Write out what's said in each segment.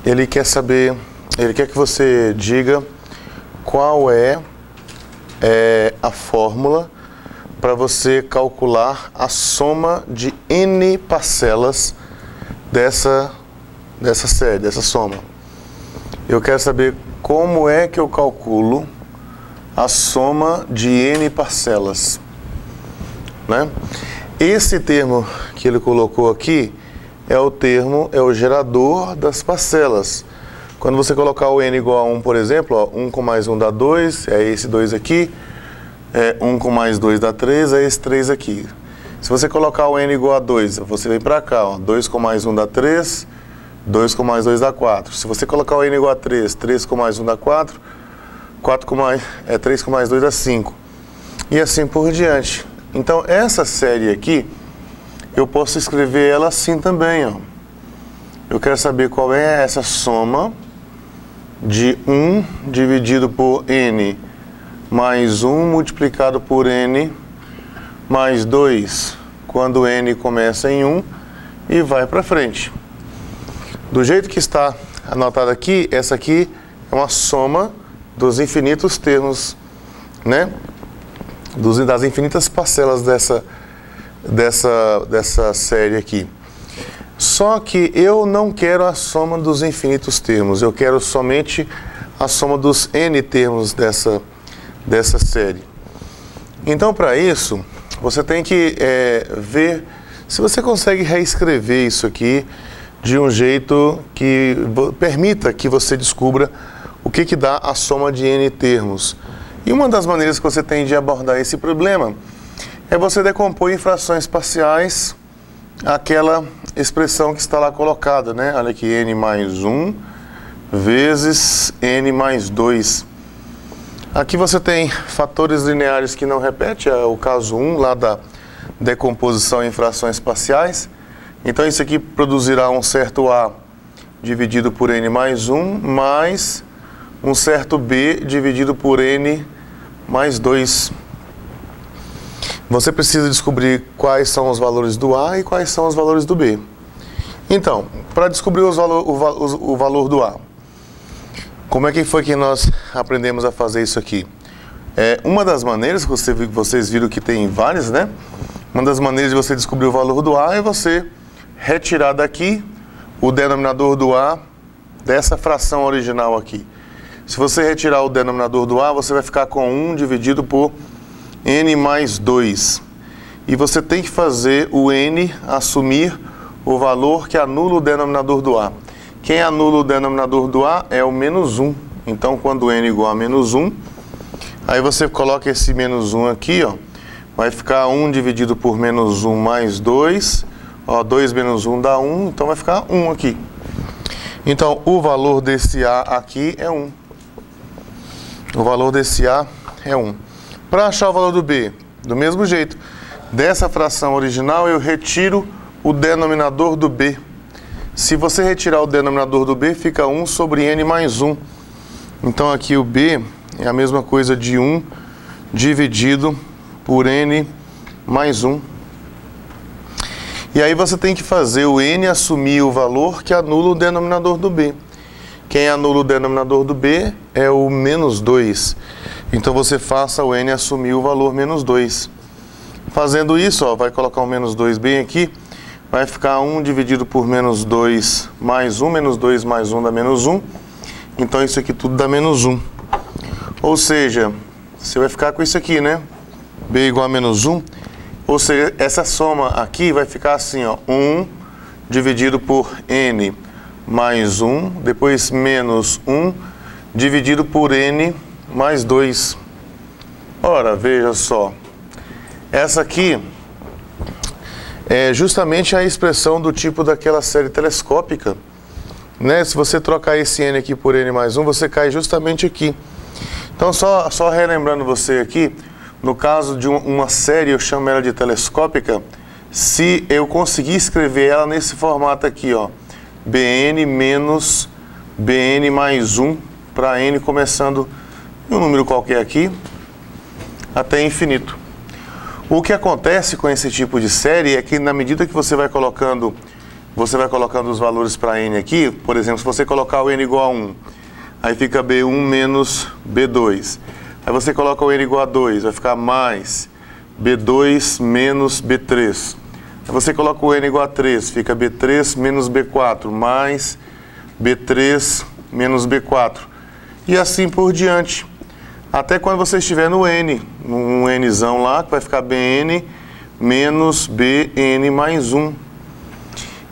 ele quer saber, ele quer que você diga qual é a fórmula para você calcular a soma de n parcelas dessa série, dessa soma. Eu quero saber como é que eu calculo a soma de n parcelas, né? Esse termo que ele colocou aqui é o gerador das parcelas. Quando você colocar o n igual a 1, por exemplo, ó, 1 com mais 1 dá 2, é esse 2 aqui. 1 com mais 2 dá 3, é esse 3 aqui. Se você colocar o n igual a 2, você vem para cá, ó, 2 com mais 1 dá 3, 2 com mais 2 dá 4. Se você colocar o n igual a 3, 3 com mais 1 dá 4, 3 com mais 2 dá 5. E assim por diante. Então, essa série aqui, eu posso escrever ela assim também, ó. Eu quero saber qual é essa soma de 1 dividido por n mais 1 multiplicado por n mais 2, quando n começa em 1 e vai para frente. Do jeito que está anotado aqui, essa aqui é uma soma dos infinitos termos, né? Das infinitas parcelas dessa série aqui. Só que eu não quero a soma dos infinitos termos, eu quero somente a soma dos n termos dessa série. Então, para isso, você tem que ver se você consegue reescrever isso aqui de um jeito que permita que você descubra o que dá a soma de n termos. E uma das maneiras que você tem de abordar esse problema é você decompor em frações parciais aquela expressão que está lá colocada, né? Olha aqui, n mais 1 vezes n mais 2. Aqui você tem fatores lineares que não repetem, é o caso 1 lá da decomposição em frações parciais. Então isso aqui produzirá um certo a dividido por n mais 1 mais um certo b dividido por n mais 2. Você precisa descobrir quais são os valores do a e quais são os valores do b. Então, para descobrir o valor do a, como é que foi que nós aprendemos a fazer isso aqui? Uma das maneiras, que vocês viram que tem várias, né? Uma das maneiras de você descobrir o valor do a é você retirar daqui o denominador do a dessa fração original aqui. Se você retirar o denominador do a, você vai ficar com 1 dividido por n mais 2. E você tem que fazer o n assumir o valor que anula o denominador do a. Quem anula o denominador do a é o menos 1. Então, quando n igual a menos 1, aí você coloca esse menos 1 aqui, ó, vai ficar 1 dividido por menos 1 mais 2. Ó, 2 menos 1 dá 1, então vai ficar 1 aqui. Então, o valor desse a aqui é 1. O valor desse a é 1. Para achar o valor do b, do mesmo jeito, dessa fração original eu retiro o denominador do b. Se você retirar o denominador do b, fica 1 sobre n mais 1. Então aqui o b é a mesma coisa de 1 dividido por n mais 1. E aí você tem que fazer o n assumir o valor que anula o denominador do b. Quem anula o denominador do b é o menos 2. Então você faça o n assumir o valor menos 2. Fazendo isso, ó, vai colocar o menos 2 bem aqui. Vai ficar 1 dividido por menos 2 mais 1. Menos 2 mais 1 dá menos 1. Então isso aqui tudo dá menos 1. Ou seja, você vai ficar com isso aqui, né? b igual a menos 1. Ou seja, essa soma aqui vai ficar assim, ó. 1 dividido por n mais 1, depois menos 1, dividido por n mais 2. Ora, veja só. Essa aqui é justamente a expressão do tipo daquela série telescópica, né? Se você trocar esse n aqui por n mais 1, você cai justamente aqui. Então, só relembrando você aqui, no caso de uma série, eu chamo ela de telescópica, se eu conseguir escrever ela nesse formato aqui, ó. Bn menos Bn mais 1 para n começando em um número qualquer aqui até infinito. O que acontece com esse tipo de série é que na medida que você vai colocando você vai colocando os valores para n aqui. Por exemplo, se você colocar o n igual a 1, aí fica B1 menos B2. Aí você coloca o n igual a 2, vai ficar mais B2 menos B3. Aí você coloca o n igual a 3, fica B3 menos B4, mais B3 menos B4. E assim por diante. Até quando você estiver no n, um nzão lá, que vai ficar Bn menos Bn mais 1.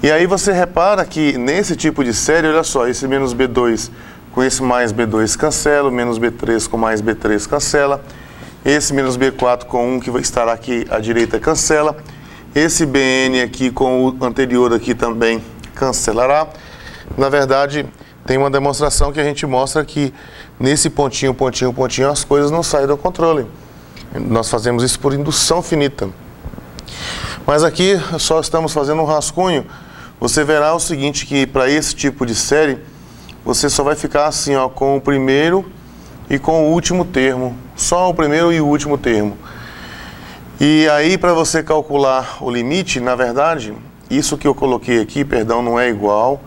E aí você repara que nesse tipo de série, olha só, esse menos B2 com esse mais B2 cancela, menos B3 com mais B3 cancela, esse menos B4 com 1 que estará aqui à direita cancela, esse Bn aqui com o anterior aqui também cancelará. Na verdade, tem uma demonstração que a gente mostra que nesse pontinho, pontinho, pontinho, as coisas não saem do controle. Nós fazemos isso por indução finita. Mas aqui só estamos fazendo um rascunho. Você verá o seguinte, que para esse tipo de série, você só vai ficar assim, ó, com o primeiro e com o último termo. Só o primeiro e o último termo. E aí, para você calcular o limite, na verdade, isso que eu coloquei aqui, perdão, não é igual.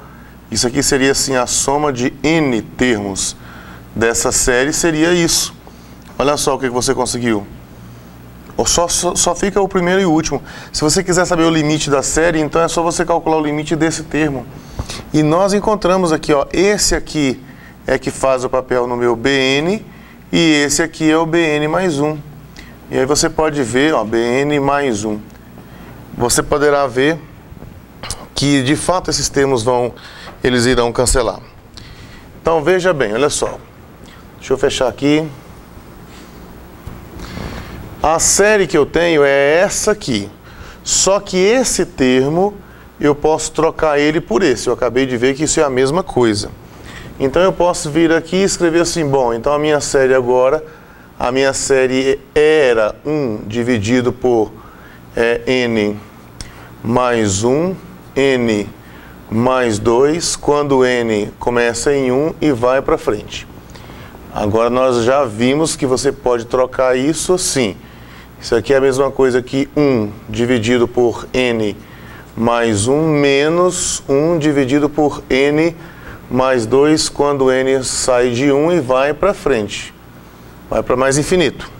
Isso aqui seria assim, a soma de n termos dessa série seria isso. Olha só o que você conseguiu. Só fica o primeiro e o último. Se você quiser saber o limite da série, então é só você calcular o limite desse termo. E nós encontramos aqui, ó, esse aqui é que faz o papel no meu Bn, e esse aqui é o Bn mais 1. E aí você pode ver, ó, Bn mais 1. Você poderá ver que, de fato, esses termos eles irão cancelar. Então, veja bem, olha só. Deixa eu fechar aqui. A série que eu tenho é essa aqui. Só que esse termo, eu posso trocar ele por esse. Eu acabei de ver que isso é a mesma coisa. Então, eu posso vir aqui e escrever assim, bom, então a minha série agora, a minha série era 1 dividido por n mais 1, n mais 2, quando n começa em 1 e vai para frente. Agora nós já vimos que você pode trocar isso assim. Isso aqui é a mesma coisa que 1 dividido por n mais 1 menos 1 dividido por n mais 2, quando n sai de 1 e vai para frente. Vai para mais infinito.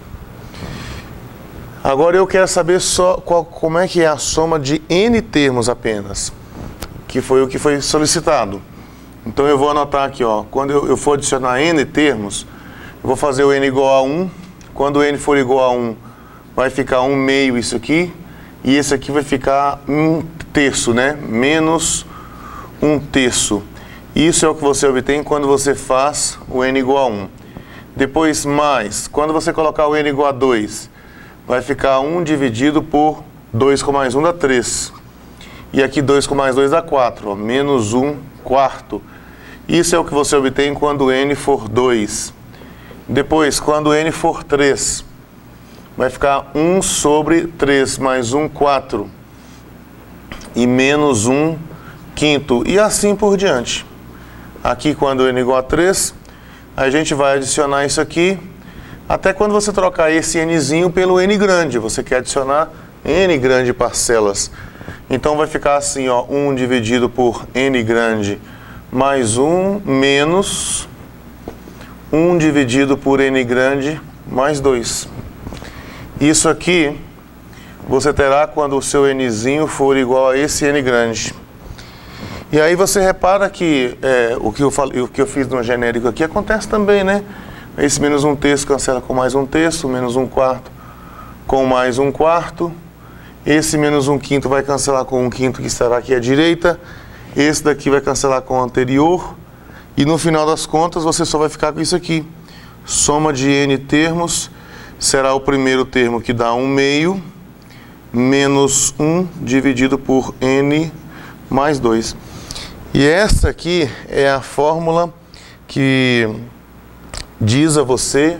Agora eu quero saber só como é que é a soma de n termos apenas, que foi o que foi solicitado. Então eu vou anotar aqui, ó, quando eu for adicionar n termos, eu vou fazer o n igual a 1. Quando n for igual a 1, vai ficar 1 meio isso aqui, e esse aqui vai ficar 1 terço, né? Menos 1 terço. Isso é o que você obtém quando você faz o n igual a 1. Depois mais, quando você colocar o n igual a 2, vai ficar 1 dividido por 2 com mais 1 dá 3. E aqui 2 com mais 2 dá 4, ó, menos 1 quarto. Isso é o que você obtém quando n for 2. Depois, quando n for 3, vai ficar 1 sobre 3 mais 1 4. E menos 1 quinto. E assim por diante. Aqui, quando n igual a 3, a gente vai adicionar isso aqui. Até quando você trocar esse nzinho pelo n grande. Você quer adicionar n grande parcelas. Então vai ficar assim, ó, 1 dividido por n grande mais 1 menos 1 dividido por n grande mais 2. Isso aqui você terá quando o seu nzinho for igual a esse n grande. E aí você repara que o que eu fiz no genérico aqui acontece também, né? Esse menos 1 terço cancela com mais 1 terço, menos 1 quarto com mais 1 quarto. Esse menos 1 quinto vai cancelar com 1 quinto que estará aqui à direita. Esse daqui vai cancelar com o anterior. E no final das contas você só vai ficar com isso aqui. Soma de n termos será o primeiro termo que dá 1 meio menos 1 dividido por n mais 2. E essa aqui é a fórmula que diz a você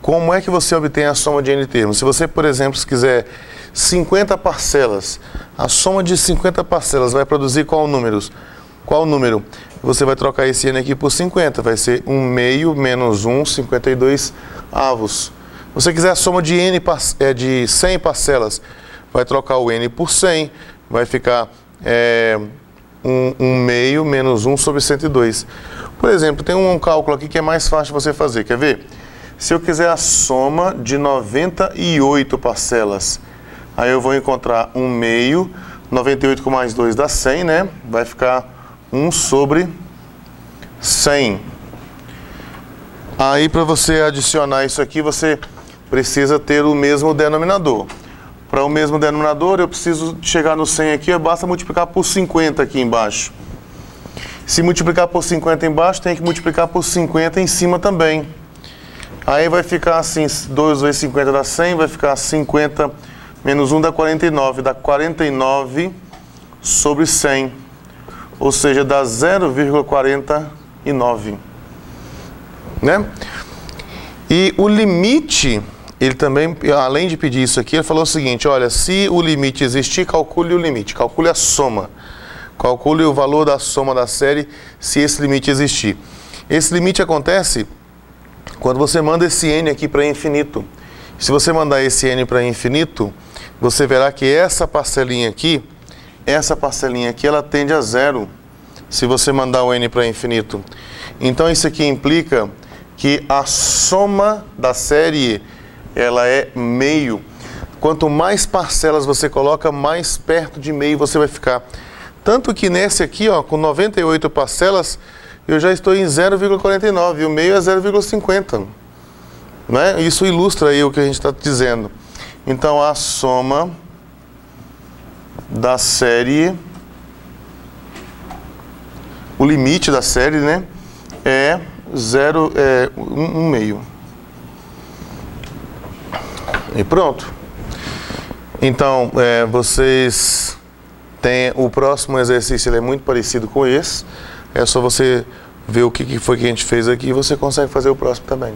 como é que você obtém a soma de n termos. Se você, por exemplo, quiser 50 parcelas, a soma de 50 parcelas vai produzir qual número? Você vai trocar esse n aqui por 50, vai ser 1 meio menos 1, 52 avos. Se você quiser a soma de 100 parcelas, vai trocar o n por 100, vai ficar 1 meio menos 1 sobre 102. Por exemplo, tem um cálculo aqui que é mais fácil de você fazer. Quer ver? Se eu quiser a soma de 98 parcelas, aí eu vou encontrar 1 meio, 98 com mais 2 dá 100, né? Vai ficar 1 sobre 100. Aí, para você adicionar isso aqui, você precisa ter o mesmo denominador. Para o mesmo denominador, eu preciso chegar no 100 aqui, basta multiplicar por 50 aqui embaixo. Se multiplicar por 50 embaixo, tem que multiplicar por 50 em cima também. Aí vai ficar assim, 2 vezes 50 dá 100, vai ficar 50 menos 1 dá 49, dá 49 sobre 100. Ou seja, dá 0,49. Né? E o limite, ele também, além de pedir isso aqui, ele falou o seguinte, olha, se o limite existir, calcule o limite, calcule a soma. Calcule o valor da soma da série, se esse limite existir. Esse limite acontece quando você manda esse n aqui para infinito. Se você mandar esse n para infinito, você verá que essa parcelinha aqui, ela tende a zero, se você mandar o n para infinito. Então isso aqui implica que a soma da série, ela é meio. Quanto mais parcelas você coloca, mais perto de meio você vai ficar. Tanto que nesse aqui, ó, com 98 parcelas, eu já estou em 0,49, e o meio é 0,50. Né? Isso ilustra aí o que a gente está dizendo. Então, a soma da série, o limite da série, né, é 1 meio. E pronto. Então, vocês têm o próximo exercício, ele é muito parecido com esse. É só você ver o que foi que a gente fez aqui e você consegue fazer o próximo também.